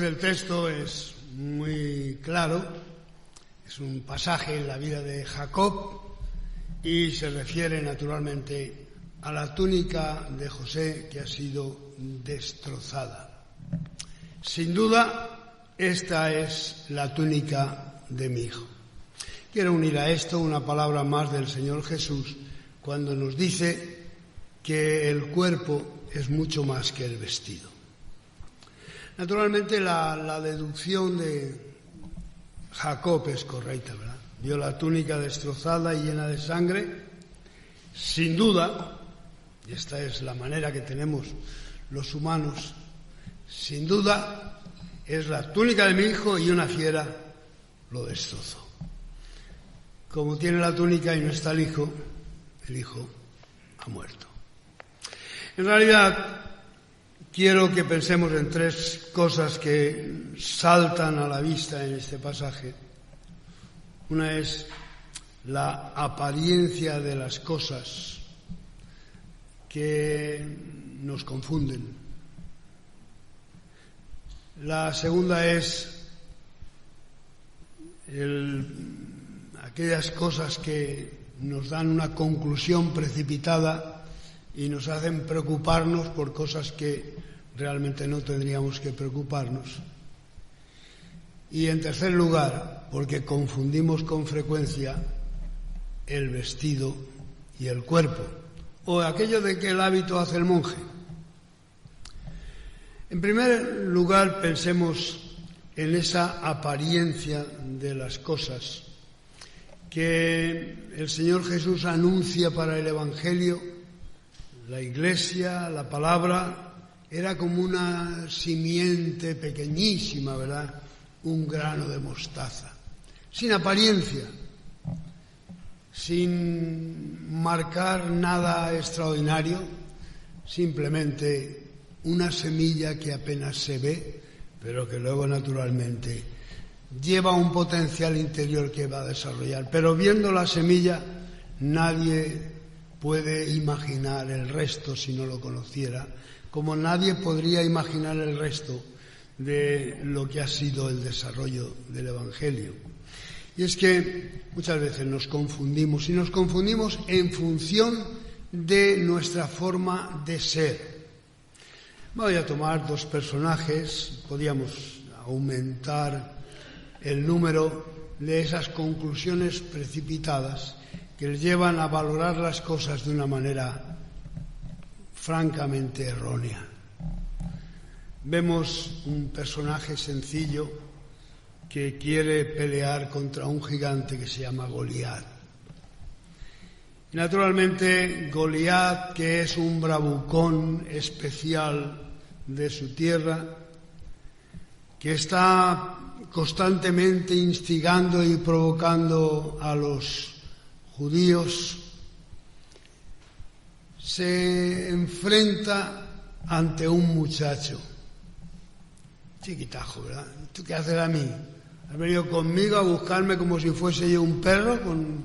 el texto es muy claro, es un pasaje en la vida de Jacob y se refiere naturalmente a la túnica de José que ha sido destrozada. Sin duda, esta es la túnica de mi hijo. Quiero unir a esto una palabra más del Señor Jesús cuando nos dice que el cuerpo es mucho más que el vestido. Naturalmente la deducción de Jacob es correcta, ¿verdad? Vio la túnica destrozada y llena de sangre. Sin duda, y esta es la manera que tenemos los humanos, sin duda es la túnica de mi hijo y una fiera lo destrozó. Como tiene la túnica y no está el hijo ha muerto. En realidad, quiero que pensemos en tres cosas que saltan a la vista en este pasaje. Una es la apariencia de las cosas que nos confunden. La segunda es aquellas cosas que nos dan una conclusión precipitada y nos hacen preocuparnos por cosas que realmente no tendríamos que preocuparnos. Y en tercer lugar, porque confundimos con frecuencia el vestido y el cuerpo, o aquello de que el hábito hace el monje. En primer lugar, pensemos en esa apariencia de las cosas que el Señor Jesús anuncia para el Evangelio. La Iglesia, la palabra, era como una simiente pequeñísima, ¿verdad? Un grano de mostaza, sin apariencia, sin marcar nada extraordinario, simplemente una semilla que apenas se ve, pero que luego naturalmente lleva un potencial interior que va a desarrollar. Pero viendo la semilla, nadie puede imaginar el resto si no lo conociera, como nadie podría imaginar el resto de lo que ha sido el desarrollo del Evangelio. Y es que muchas veces nos confundimos, y nos confundimos en función de nuestra forma de ser. Voy a tomar dos personajes, podríamos aumentar el número de esas conclusiones precipitadas que les llevan a valorar las cosas de una manera francamente errónea. Vemos un personaje sencillo que quiere pelear contra un gigante que se llama Goliat. Y naturalmente Goliat, que es un bravucón especial de su tierra, que está constantemente instigando y provocando a los judíos, se enfrenta ante un muchacho, chiquitajo, ¿verdad? ¿Tú qué haces a mí? ¿Has venido conmigo a buscarme como si fuese yo un perro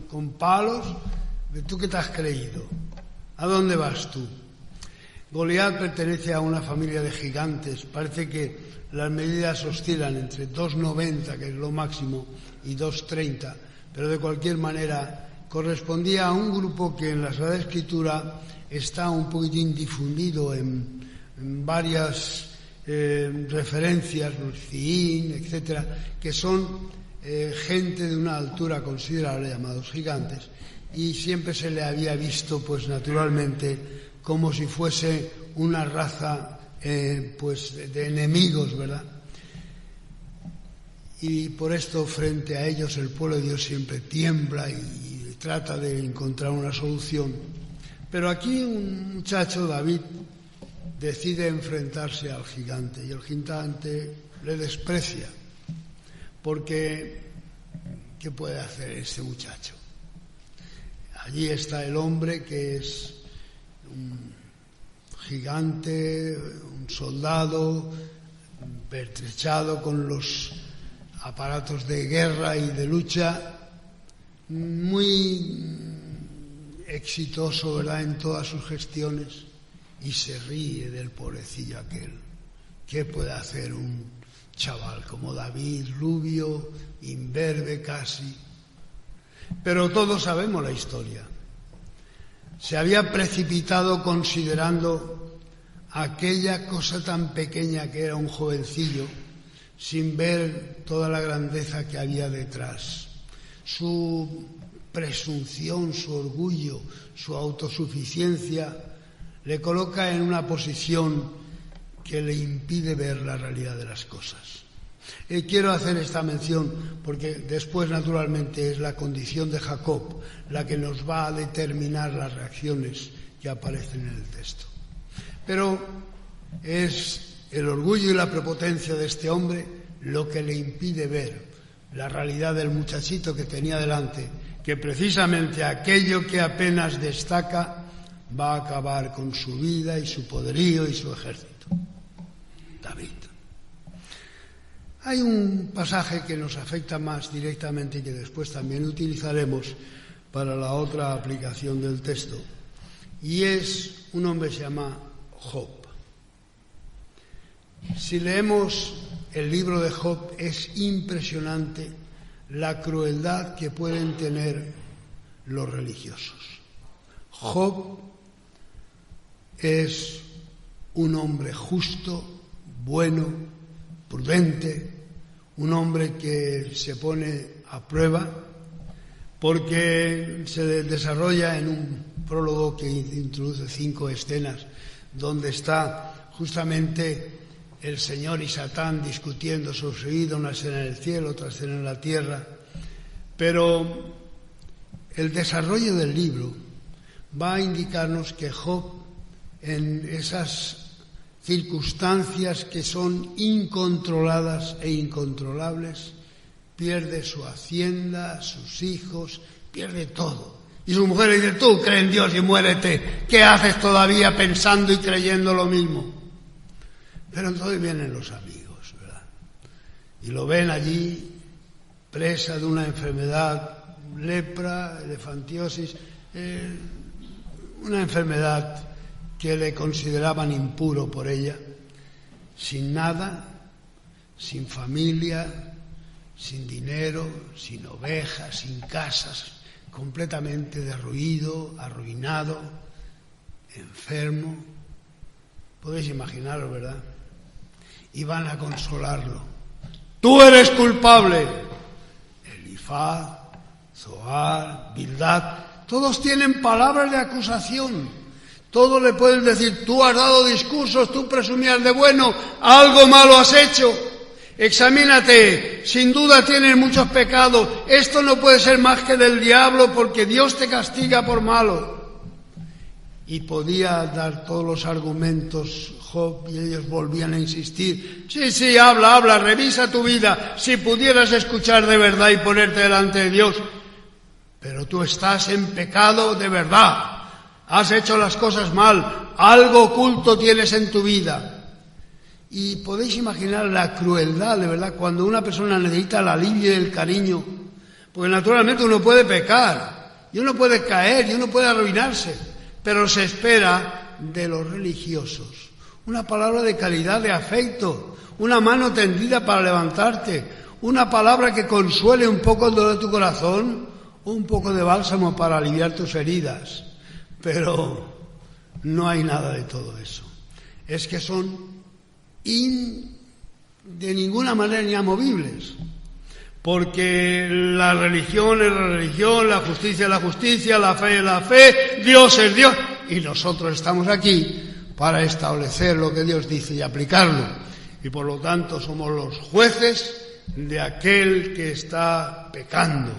con palos? ¿Tú qué te has creído? ¿A dónde vas tú? Goliat pertenece a una familia de gigantes. Parece que las medidas oscilan entre 2,90, que es lo máximo, y 2,30, pero de cualquier manera correspondía a un grupo que en la Sagrada Escritura está un poquitín difundido en varias referencias, los Fiín, etcétera, que son gente de una altura considerable, llamados gigantes, y siempre se le había visto, pues naturalmente, como si fuese una raza pues de enemigos, ¿verdad? Y por esto, frente a ellos, el pueblo de Dios siempre tiembla y trata de encontrar una solución. Pero aquí un muchacho, David, decide enfrentarse al gigante, y el gigante le desprecia, porque ¿qué puede hacer este muchacho? Allí está el hombre que es un gigante, un soldado, pertrechado con los aparatos de guerra y de lucha, muy exitoso, ¿verdad?, en todas sus gestiones, y se ríe del pobrecillo aquel. ¿Qué puede hacer un chaval como David, rubio, imberbe casi. Pero todos sabemos la historia. Se había precipitado considerando aquella cosa tan pequeña que era un jovencillo, sin ver toda la grandeza que había detrás. Su presunción, su orgullo, su autosuficiencia le coloca en una posición que le impide ver la realidad de las cosas. Quiero hacer esta mención porque después, naturalmente, es la condición de Jacob la que nos va a determinar las reacciones que aparecen en el texto. Pero es el orgullo y la prepotencia de este hombre lo que le impide ver la realidad del muchachito que tenía delante, que precisamente aquello que apenas destaca va a acabar con su vida y su poderío y su ejército. David. Hay un pasaje que nos afecta más directamente y que después también utilizaremos para la otra aplicación del texto, y es un hombre que se llama Job. Si leemos el libro de Job, es impresionante la crueldad que pueden tener los religiosos. Job es un hombre justo, bueno, prudente, un hombre que se pone a prueba porque se desarrolla en un prólogo que introduce 5 escenas donde está justamente el Señor y Satán discutiendo sobre su vida, una escena en el cielo, otra escena en la tierra. Pero el desarrollo del libro va a indicarnos que Job, en esas circunstancias que son incontroladas e incontrolables, pierde su hacienda, sus hijos, pierde todo. Y su mujer le dice: tú cree en Dios y muérete, ¿qué haces todavía pensando y creyendo lo mismo? Pero entonces vienen los amigos, ¿verdad? Y lo ven allí, presa de una enfermedad, lepra, elefantiosis, una enfermedad que le consideraban impuro por ella, sin nada, sin familia, sin dinero, sin ovejas, sin casas, completamente derruido, arruinado, enfermo. Podéis imaginaros, ¿verdad? Y van a consolarlo. ¡Tú eres culpable! Elifaz, Zoar, Bildad, todos tienen palabras de acusación. Todos le pueden decir: tú has dado discursos, tú presumías de bueno, algo malo has hecho. Examínate, sin duda tienes muchos pecados. Esto no puede ser más que del diablo, porque Dios te castiga por malo. Y podía dar todos los argumentos Job, y ellos volvían a insistir: sí, habla, revisa tu vida, si pudieras escuchar de verdad y ponerte delante de Dios. Pero tú estás en pecado de verdad, has hecho las cosas mal, algo oculto tienes en tu vida. Y podéis imaginar la crueldad, de verdad, cuando una persona necesita el alivio y el cariño, porque naturalmente uno puede pecar, y uno puede caer, y uno puede arruinarse, pero se espera de los religiosos una palabra de caridad, de afecto, una mano tendida para levantarte, una palabra que consuele un poco el dolor de tu corazón, un poco de bálsamo para aliviar tus heridas. Pero no hay nada de todo eso. Es que son de ninguna manera inamovibles, porque la religión es la religión, la justicia es la justicia, la fe es la fe, Dios es Dios, y nosotros estamos aquí para establecer lo que Dios dice y aplicarlo, y por lo tanto somos los jueces de aquel que está pecando.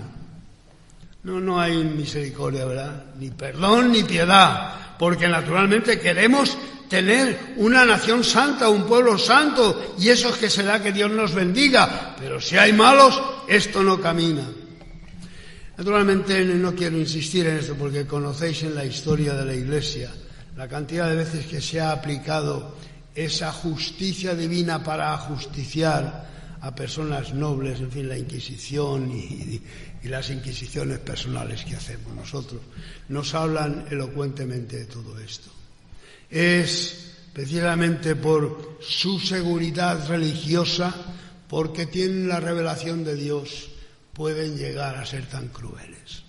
No hay misericordia, ¿verdad? Ni perdón ni piedad, porque naturalmente queremos tener una nación santa, un pueblo santo, y eso es que será que Dios nos bendiga, pero si hay malos, esto no camina. Naturalmente no quiero insistir en esto, porque conocéis en la historia de la Iglesia la cantidad de veces que se ha aplicado esa justicia divina para ajusticiar a personas nobles, en fin, la Inquisición y las inquisiciones personales que hacemos nosotros, nos hablan elocuentemente de todo esto. Es precisamente por su seguridad religiosa, porque tienen la revelación de Dios, pueden llegar a ser tan crueles.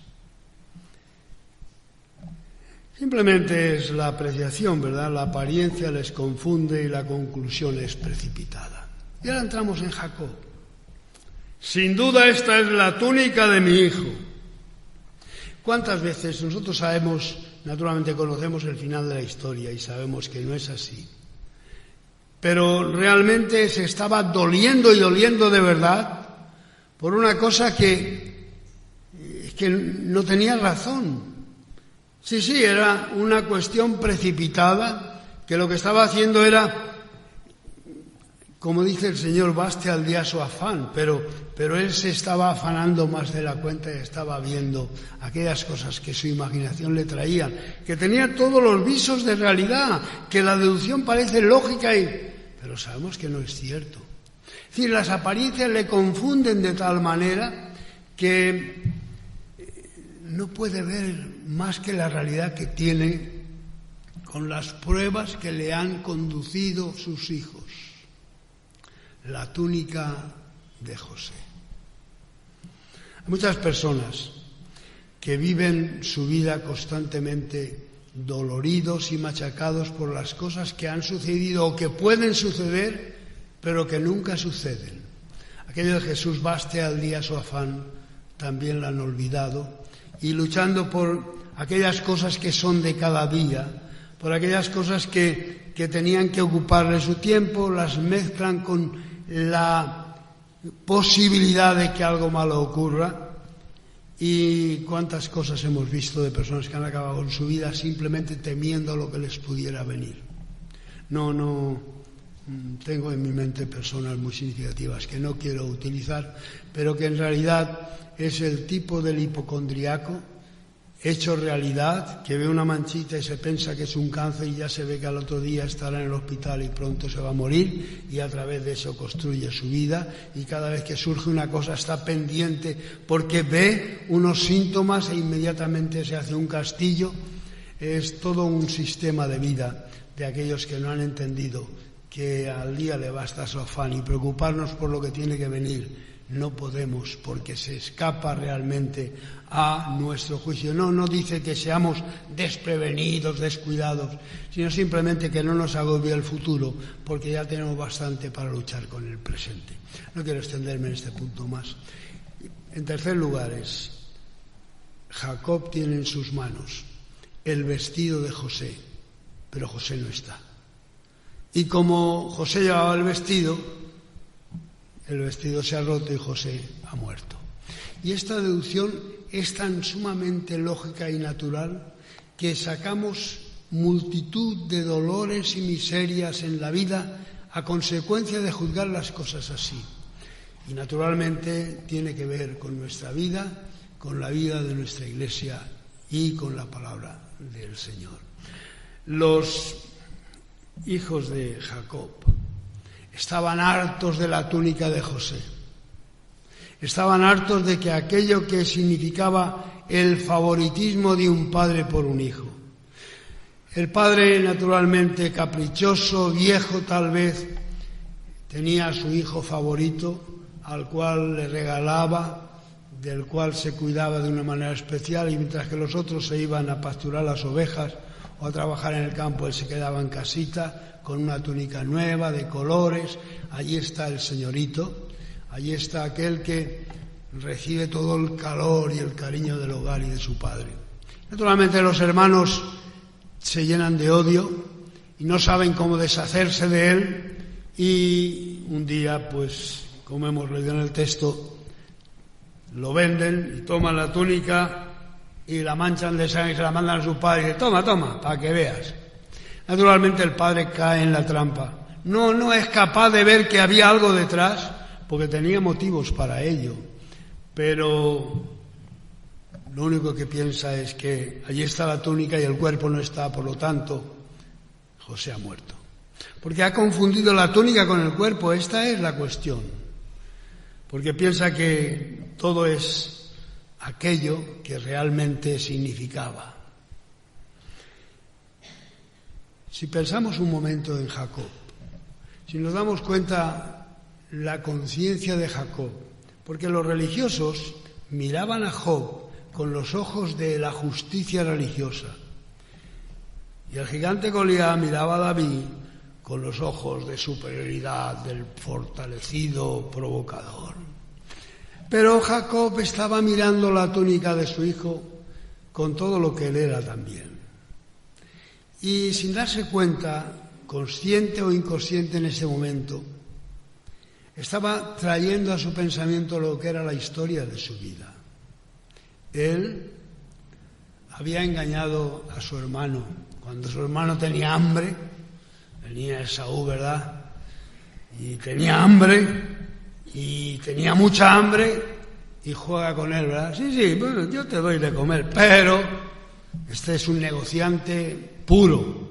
Simplemente es la apreciación, ¿verdad? La apariencia les confunde y la conclusión es precipitada. Y ahora entramos en Jacob. Sin duda esta es la túnica de mi hijo. ¿Cuántas veces nosotros sabemos, naturalmente conocemos el final de la historia y sabemos que no es así? Pero realmente se estaba doliendo y doliendo de verdad por una cosa que no tenía razón. Sí, era una cuestión precipitada, que lo que estaba haciendo era, como dice el Señor, baste al día su afán, pero él se estaba afanando más de la cuenta y estaba viendo aquellas cosas que su imaginación le traían, que tenía todos los visos de realidad, que la deducción parece lógica, pero sabemos que no es cierto. Es decir, las apariencias le confunden de tal manera que no puede ver más que la realidad que tiene con las pruebas que le han conducido sus hijos. La túnica de José. Hay muchas personas que viven su vida constantemente doloridos y machacados por las cosas que han sucedido o que pueden suceder, pero que nunca suceden. Aquello de Jesús, baste al día su afán, también lo han olvidado, y luchando por aquellas cosas que son de cada día, por aquellas cosas que tenían que ocuparle su tiempo, las mezclan con la posibilidad de que algo malo ocurra. Y cuántas cosas hemos visto de personas que han acabado con su vida simplemente temiendo lo que les pudiera venir. No tengo en mi mente personas muy significativas que no quiero utilizar, pero que en realidad es el tipo del hipocondriaco hecho realidad, que ve una manchita y se piensa que es un cáncer y ya se ve que al otro día estará en el hospital y pronto se va a morir, y a través de eso construye su vida, y cada vez que surge una cosa está pendiente porque ve unos síntomas e inmediatamente se hace un castillo. Es todo un sistema de vida de aquellos que no han entendido que al día le basta su afán y preocuparnos por lo que tiene que venir. No podemos, porque se escapa realmente a nuestro juicio. No dice que seamos desprevenidos, descuidados, sino simplemente que no nos agobie el futuro, porque ya tenemos bastante para luchar con el presente. No quiero extenderme en este punto más. En tercer lugar Jacob tiene en sus manos el vestido de José, pero José no está. Y como José llevaba el vestido se ha roto y José ha muerto. Y esta deducción es tan sumamente lógica y natural que sacamos multitud de dolores y miserias en la vida a consecuencia de juzgar las cosas así. Y naturalmente tiene que ver con nuestra vida, con la vida de nuestra Iglesia y con la palabra del Señor. Los hijos de Jacob estaban hartos de la túnica de José. Estaban hartos de que aquello que significaba el favoritismo de un padre por un hijo. El padre, naturalmente caprichoso, viejo tal vez, tenía a su hijo favorito, al cual le regalaba, del cual se cuidaba de una manera especial, y mientras que los otros se iban a pasturar las ovejas o a trabajar en el campo, él se quedaba en casita con una túnica nueva, de colores. Allí está el señorito, allí está aquel que recibe todo el calor y el cariño del hogar y de su padre. Naturalmente los hermanos se llenan de odio y no saben cómo deshacerse de él, y un día, pues, como hemos leído en el texto, lo venden y toman la túnica y la manchan de sangre y se la mandan a su padre y dice: toma, para que veas. Naturalmente el padre cae en la trampa. No es capaz de ver que había algo detrás, porque tenía motivos para ello. Pero lo único que piensa es que allí está la túnica y el cuerpo no está, por lo tanto, José ha muerto. Porque ha confundido la túnica con el cuerpo, esta es la cuestión. Porque piensa que todo es aquello que realmente significaba. Si pensamos un momento en Jacob, si nos damos cuenta la conciencia de Jacob, porque los religiosos miraban a Job con los ojos de la justicia religiosa, y el gigante Goliat miraba a David con los ojos de superioridad del fortalecido provocador. Pero Jacob estaba mirando la túnica de su hijo con todo lo que él era también. Y sin darse cuenta, consciente o inconsciente en ese momento, estaba trayendo a su pensamiento lo que era la historia de su vida. Él había engañado a su hermano. Cuando su hermano tenía hambre, venía Esaú, ¿verdad? Y tenía hambre, y tenía mucha hambre, y juega con él, ¿verdad? Sí, bueno, yo te doy de comer, pero este es un negociante puro.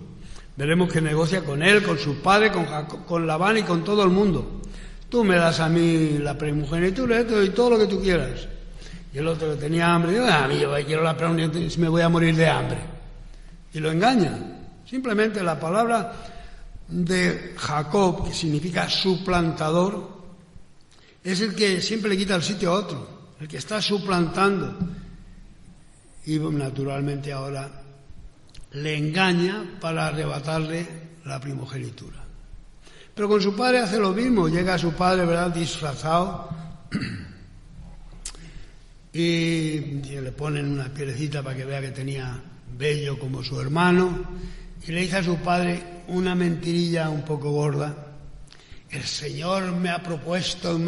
Veremos que negocia con él, con su padre, con Labán y con todo el mundo. Tú me das a mí la primogenitura, te doy todo lo que tú quieras. Y el otro que tenía hambre, dice, a mí yo quiero la primogenitura, me voy a morir de hambre. Y lo engaña. Simplemente la palabra de Jacob, que significa suplantador, es el que siempre le quita el sitio a otro, el que está suplantando. Y naturalmente ahora le engaña para arrebatarle la primogenitura. Pero con su padre hace lo mismo. Llega a su padre, ¿verdad?, disfrazado, y le ponen una pielecita para que vea que tenía vello como su hermano, y le dice a su padre una mentirilla un poco gorda: el Señor me ha puesto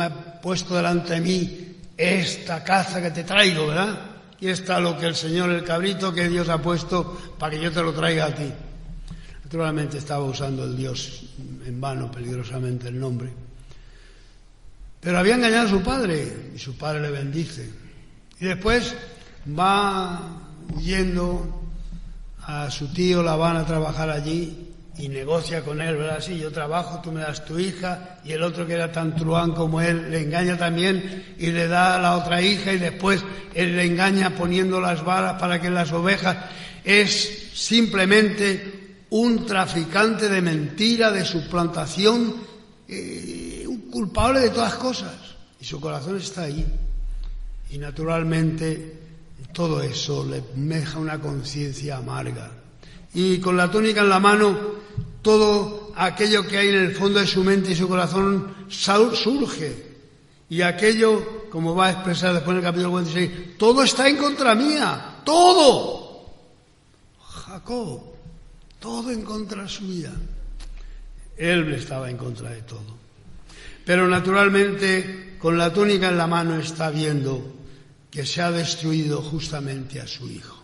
delante de mí esta caza que te traigo, ¿verdad? Y está lo que el Señor, el cabrito que Dios ha puesto para que yo te lo traiga a ti. Naturalmente estaba usando el Dios en vano, peligrosamente, el nombre. Pero había engañado a su padre, y su padre le bendice. Y después va huyendo a su tío Labán a trabajar allí, y negocia con él, ¿verdad? Sí, yo trabajo, tú me das tu hija, y el otro que era tan truán como él le engaña también y le da a la otra hija, y después él le engaña poniendo las varas para que las ovejas. Es simplemente un traficante de mentira, de suplantación, un culpable de todas cosas, y su corazón está ahí. Y naturalmente todo eso le deja una conciencia amarga. Y con la túnica en la mano, todo aquello que hay en el fondo de su mente y su corazón surge. Y aquello, como va a expresar después en el capítulo 46, todo está en contra mía, todo. Jacob, todo en contra suya. Él estaba en contra de todo. Pero naturalmente, con la túnica en la mano está viendo que se ha destruido justamente a su hijo.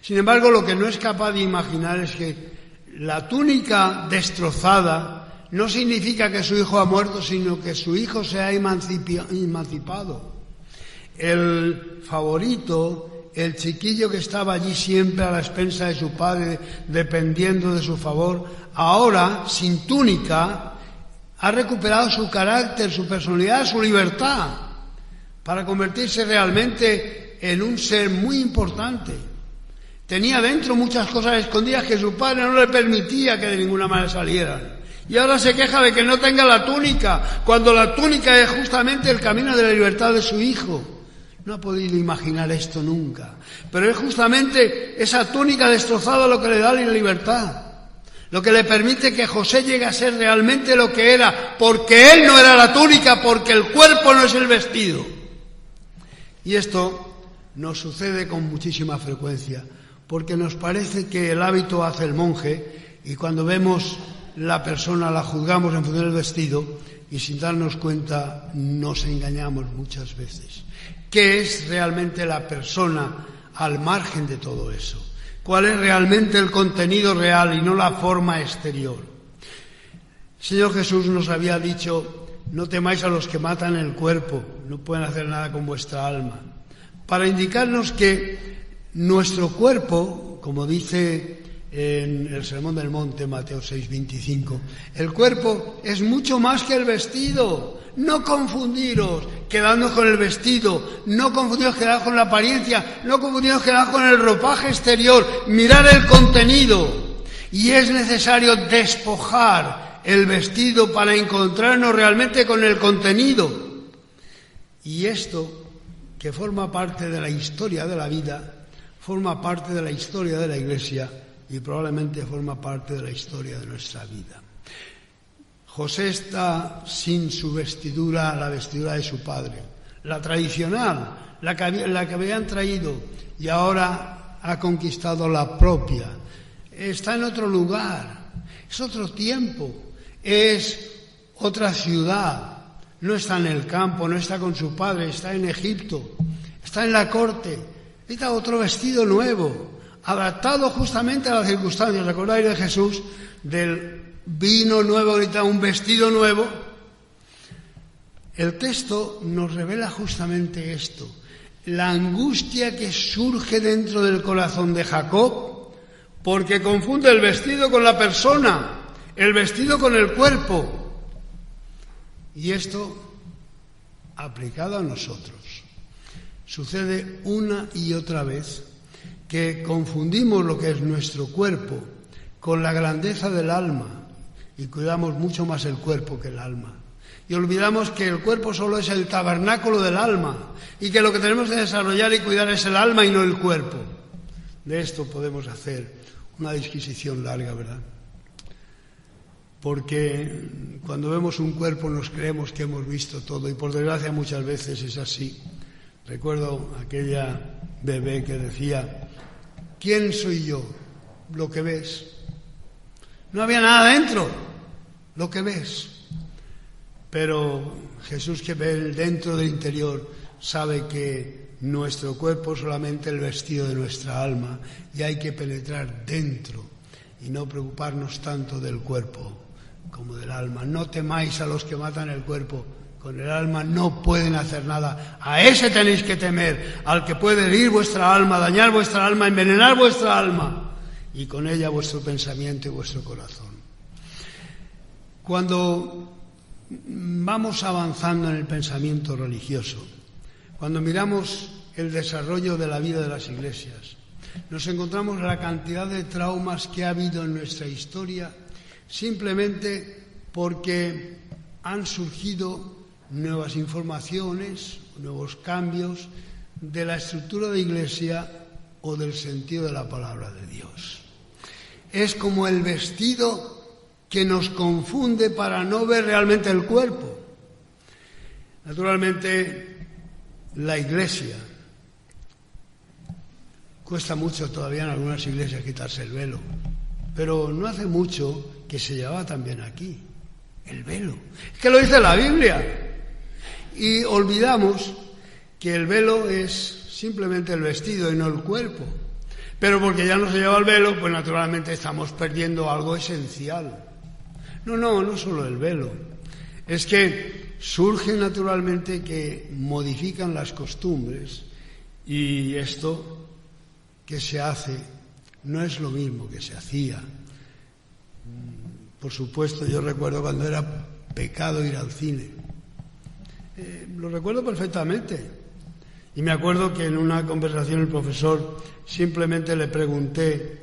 Sin embargo, lo que no es capaz de imaginar es que la túnica destrozada no significa que su hijo ha muerto, sino que su hijo se ha emancipado. El favorito, el chiquillo que estaba allí siempre a la expensa de su padre, dependiendo de su favor, ahora, sin túnica, ha recuperado su carácter, su personalidad, su libertad, para convertirse realmente en un ser muy importante. Tenía dentro muchas cosas escondidas que su padre no le permitía que de ninguna manera salieran. Y ahora se queja de que no tenga la túnica, cuando la túnica es justamente el camino de la libertad de su hijo. No ha podido imaginar esto nunca. Pero es justamente esa túnica destrozada lo que le da la libertad. Lo que le permite que José llegue a ser realmente lo que era, porque él no era la túnica, porque el cuerpo no es el vestido. Y esto nos sucede con muchísima frecuencia, porque nos parece que el hábito hace el monje, y cuando vemos la persona la juzgamos en función del vestido, y sin darnos cuenta nos engañamos muchas veces. ¿Qué es realmente la persona al margen de todo eso? ¿Cuál es realmente el contenido real y no la forma exterior? El Señor Jesús nos había dicho: no temáis a los que matan el cuerpo, no pueden hacer nada con vuestra alma, para indicarnos que nuestro cuerpo, como dice en el Sermón del Monte, Mateo 6:25, el cuerpo es mucho más que el vestido. No confundiros quedando con el vestido, no confundiros quedando con la apariencia, no confundiros quedando con el ropaje exterior, mirar el contenido. Y es necesario despojar el vestido para encontrarnos realmente con el contenido. Y esto, que forma parte de la historia de la vida, forma parte de la historia de la Iglesia y probablemente forma parte de la historia de nuestra vida. José está sin su vestidura, la vestidura de su padre, la tradicional, la que habían traído, y ahora ha conquistado la propia. Está en otro lugar, es otro tiempo, es otra ciudad, no está en el campo, no está con su padre, está en Egipto, está en la corte, necesita otro vestido nuevo, adaptado justamente a las circunstancias. ¿Recordáis de Jesús, del vino nuevo, necesita un vestido nuevo? El texto nos revela justamente esto, la angustia que surge dentro del corazón de Jacob, porque confunde el vestido con la persona, el vestido con el cuerpo. Y esto, aplicado a nosotros, sucede una y otra vez, que confundimos lo que es nuestro cuerpo con la grandeza del alma, y cuidamos mucho más el cuerpo que el alma. Y olvidamos que el cuerpo solo es el tabernáculo del alma, y que lo que tenemos que desarrollar y cuidar es el alma y no el cuerpo. De esto podemos hacer una disquisición larga, ¿verdad? Porque cuando vemos un cuerpo nos creemos que hemos visto todo, y por desgracia muchas veces es así. Recuerdo aquella bebé que decía: ¿quién soy yo? Lo que ves. No había nada dentro, lo que ves. Pero Jesús, que ve dentro del interior, sabe que nuestro cuerpo es solamente el vestido de nuestra alma, y hay que penetrar dentro y no preocuparnos tanto del cuerpo como del alma. No temáis a los que matan el cuerpo, con el alma no pueden hacer nada. A ese tenéis que temer, al que puede herir vuestra alma, dañar vuestra alma, envenenar vuestra alma, y con ella vuestro pensamiento y vuestro corazón. Cuando vamos avanzando en el pensamiento religioso, cuando miramos el desarrollo de la vida de las iglesias, nos encontramos la cantidad de traumas que ha habido en nuestra historia, simplemente porque han surgido nuevas informaciones, nuevos cambios de la estructura de iglesia o del sentido de la palabra de Dios. Es como el vestido que nos confunde para no ver realmente el cuerpo. Naturalmente, la iglesia, cuesta mucho todavía en algunas iglesias quitarse el velo, pero no hace mucho que se llevaba también aquí, el velo. Es que lo dice la Biblia. Y olvidamos que el velo es simplemente el vestido y no el cuerpo. Pero porque ya no se lleva el velo, pues naturalmente estamos perdiendo algo esencial. No solo el velo. Es que surge naturalmente que modifican las costumbres, y esto que se hace no es lo mismo que se hacía. Por supuesto, yo recuerdo cuando era pecado ir al cine. Lo recuerdo perfectamente. Y me acuerdo que en una conversación el profesor simplemente le pregunté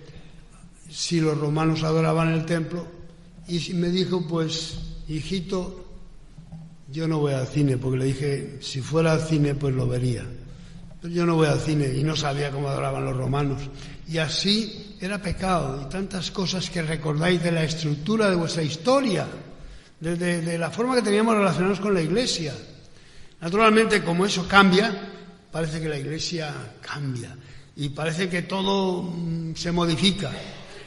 si los romanos adoraban el templo, y me dijo: pues, hijito, yo no voy al cine, porque le dije, si fuera al cine pues lo vería. Pero yo no voy al cine, y no sabía cómo adoraban los romanos. Y así era pecado, y tantas cosas que recordáis de la estructura de vuestra historia, de la forma que teníamos relacionados con la iglesia. Naturalmente, como eso cambia, parece que la iglesia cambia, y parece que todo se modifica.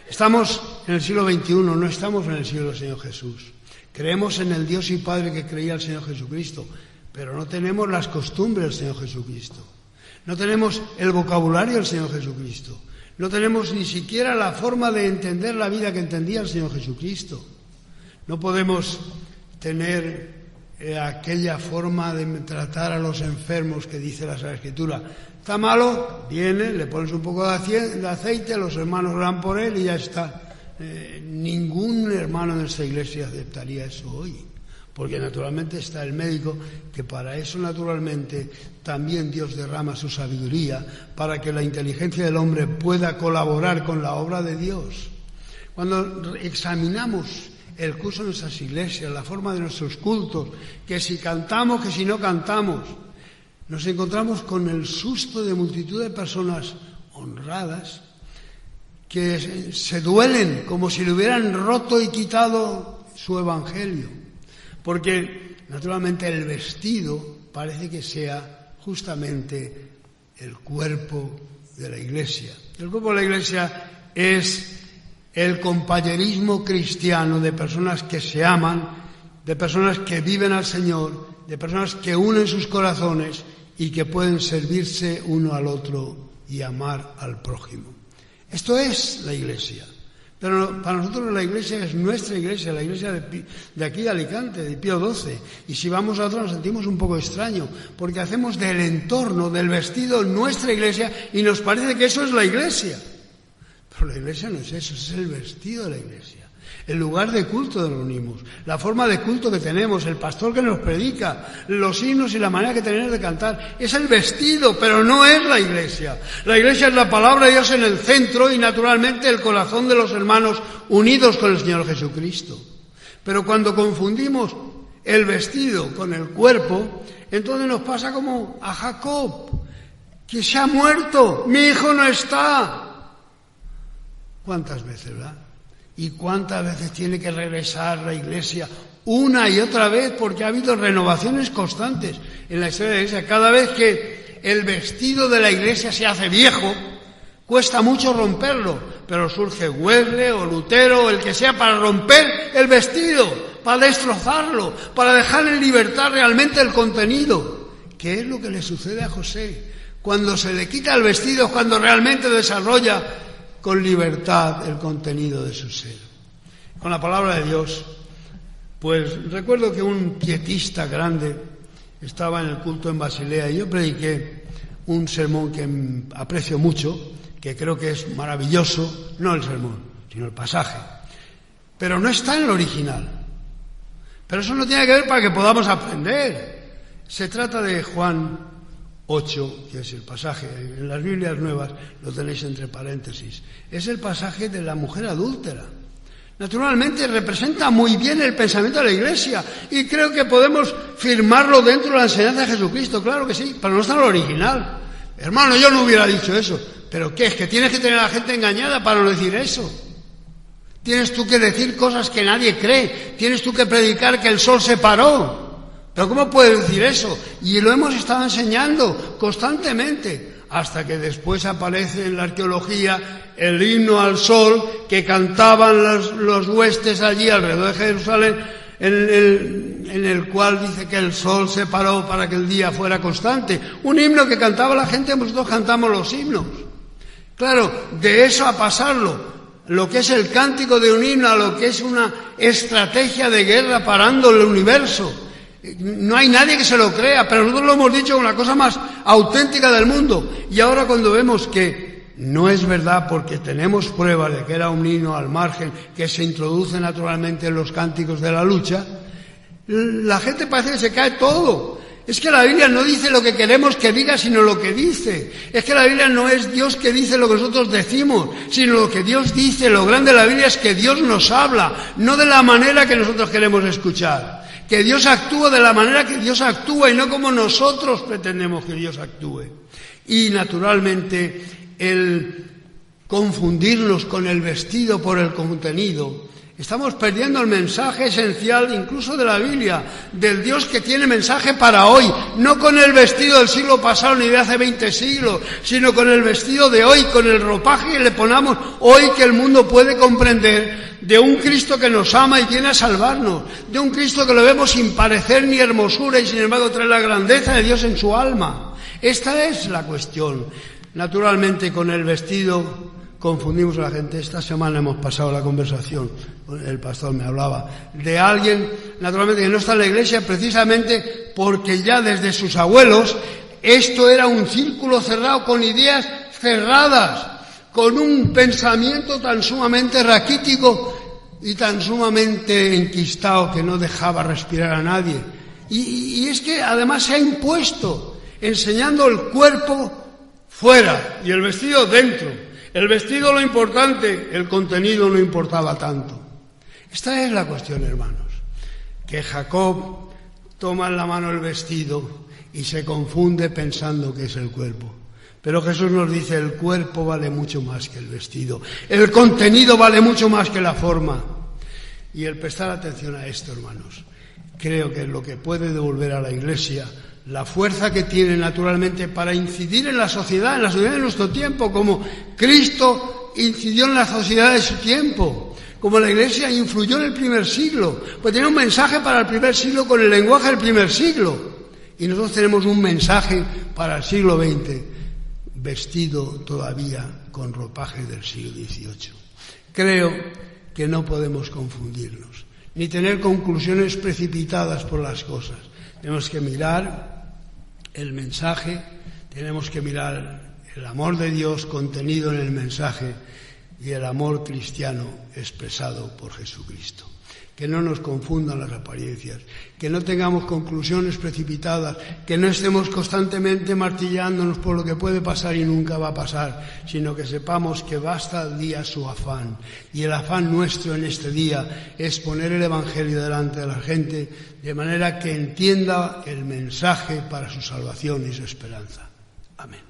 Estamos en el siglo XXI, no estamos en el siglo del Señor Jesús. Creemos en el Dios y Padre que creía el Señor Jesucristo, pero no tenemos las costumbres del Señor Jesucristo. No tenemos el vocabulario del Señor Jesucristo. No tenemos ni siquiera la forma de entender la vida que entendía el Señor Jesucristo. No podemos tener aquella forma de tratar a los enfermos que dice la Sagrada Escritura. Está malo, viene, le pones un poco de aceite, los hermanos oran por él y ya está. Ningún hermano de esta iglesia aceptaría eso hoy, porque naturalmente está el médico, que para eso naturalmente también Dios derrama su sabiduría, para que la inteligencia del hombre pueda colaborar con la obra de Dios. Cuando examinamos el curso de nuestras iglesias, la forma de nuestros cultos, que si cantamos, que si no cantamos, nos encontramos con el susto de multitud de personas honradas que se duelen como si le hubieran roto y quitado su evangelio, porque naturalmente el vestido parece que sea justamente el cuerpo de la Iglesia. El cuerpo de la Iglesia es el compañerismo cristiano de personas que se aman, de personas que viven al Señor, de personas que unen sus corazones y que pueden servirse uno al otro y amar al prójimo. Esto es la Iglesia. Pero para nosotros la Iglesia es nuestra Iglesia, la Iglesia de aquí de Alicante, de Pío XII. Y si vamos a otra nos sentimos un poco extraño, porque hacemos del entorno, del vestido, nuestra Iglesia y nos parece que eso es la Iglesia. Pero la Iglesia no es eso, es el vestido de la Iglesia. El lugar de culto donde nos unimos, la forma de culto que tenemos, el pastor que nos predica, los himnos y la manera que tenemos de cantar. Es el vestido, pero no es la Iglesia. La Iglesia es la palabra de Dios en el centro y naturalmente el corazón de los hermanos unidos con el Señor Jesucristo. Pero cuando confundimos el vestido con el cuerpo, entonces nos pasa como a Jacob, que se ha muerto, mi hijo no está. ¿Cuántas veces, verdad? ¿Y cuántas veces tiene que regresar la Iglesia una y otra vez? Porque ha habido renovaciones constantes en la historia de la Iglesia. Cada vez que el vestido de la Iglesia se hace viejo, cuesta mucho romperlo, pero surge Wesley o Lutero o el que sea para romper el vestido, para destrozarlo, para dejar en libertad realmente el contenido. ¿Qué es lo que le sucede a José? Cuando se le quita el vestido es cuando realmente desarrolla con libertad el contenido de su ser. Con la palabra de Dios, pues recuerdo que un pietista grande estaba en el culto en Basilea y yo prediqué un sermón que aprecio mucho, que creo que es maravilloso, no el sermón, sino el pasaje, pero no está en el original. Pero eso no tiene que ver para que podamos aprender. Se trata de Juan 8, que es el pasaje, en las Biblias nuevas lo tenéis entre paréntesis, es el pasaje de la mujer adúltera. Naturalmente representa muy bien el pensamiento de la Iglesia y creo que podemos firmarlo dentro de la enseñanza de Jesucristo, claro que sí, pero no está en lo original. Hermano, yo no hubiera dicho eso, pero ¿qué? Es que tienes que tener a la gente engañada para no decir eso. Tienes tú que decir cosas que nadie cree, tienes tú que predicar que el sol se paró. ¿Pero cómo puedes decir eso? Y lo hemos estado enseñando constantemente, hasta que después aparece en la arqueología el himno al sol que cantaban los huestes allí alrededor de Jerusalén, en el cual dice que el sol se paró para que el día fuera constante. Un himno que cantaba la gente, nosotros cantamos los himnos. Claro, de eso a pasarlo, lo que es el cántico de un himno a lo que es una estrategia de guerra parando el universo. No hay nadie que se lo crea, pero nosotros lo hemos dicho como la cosa más auténtica del mundo. Y ahora cuando vemos que no es verdad, porque tenemos pruebas de que era un himno al margen que se introduce naturalmente en los cánticos de la lucha, la gente parece que se cae todo. Es que la Biblia no dice lo que queremos que diga, sino lo que dice. Es que la Biblia no es Dios que dice lo que nosotros decimos, sino lo que Dios dice. Lo grande de la Biblia es que Dios nos habla, no de la manera que nosotros queremos escuchar. Que Dios actúa de la manera que Dios actúa y no como nosotros pretendemos que Dios actúe. Y naturalmente el confundirnos con el vestido por el contenido, estamos perdiendo el mensaje esencial incluso de la Biblia, del Dios que tiene mensaje para hoy, no con el vestido del siglo pasado ni de hace 20 siglos, sino con el vestido de hoy, con el ropaje que le ponamos hoy que el mundo puede comprender, de un Cristo que nos ama y viene a salvarnos, de un Cristo que lo vemos sin parecer ni hermosura y sin embargo trae la grandeza de Dios en su alma. Esta es la cuestión. Naturalmente con el vestido confundimos a la gente. Esta semana hemos pasado la conversación, el pastor me hablaba de alguien naturalmente que no está en la iglesia precisamente porque ya desde sus abuelos esto era un círculo cerrado con ideas cerradas, con un pensamiento tan sumamente raquítico y tan sumamente enquistado que no dejaba respirar a nadie. Y es que además se ha impuesto, enseñando el cuerpo fuera y el vestido dentro. El vestido lo importante, el contenido no importaba tanto. Esta es la cuestión, hermanos, que Jacob toma en la mano el vestido y se confunde pensando que es el cuerpo. Pero Jesús nos dice, el cuerpo vale mucho más que el vestido, el contenido vale mucho más que la forma. Y el prestar atención a esto, hermanos, creo que es lo que puede devolver a la Iglesia la fuerza que tiene naturalmente para incidir en la sociedad de nuestro tiempo, como Cristo incidió en la sociedad de su tiempo, como la Iglesia influyó en el primer siglo, pues tenía un mensaje para el primer siglo con el lenguaje del primer siglo. Y nosotros tenemos un mensaje para el siglo XX, vestido todavía con ropaje del siglo XVIII. Creo que no podemos confundirnos, ni tener conclusiones precipitadas por las cosas. Tenemos que mirar el mensaje, tenemos que mirar el amor de Dios contenido en el mensaje y el amor cristiano expresado por Jesucristo. Que no nos confundan las apariencias, que no tengamos conclusiones precipitadas, que no estemos constantemente martillándonos por lo que puede pasar y nunca va a pasar, sino que sepamos que basta al día su afán. Y el afán nuestro en este día es poner el Evangelio delante de la gente de manera que entienda el mensaje para su salvación y su esperanza. Amén.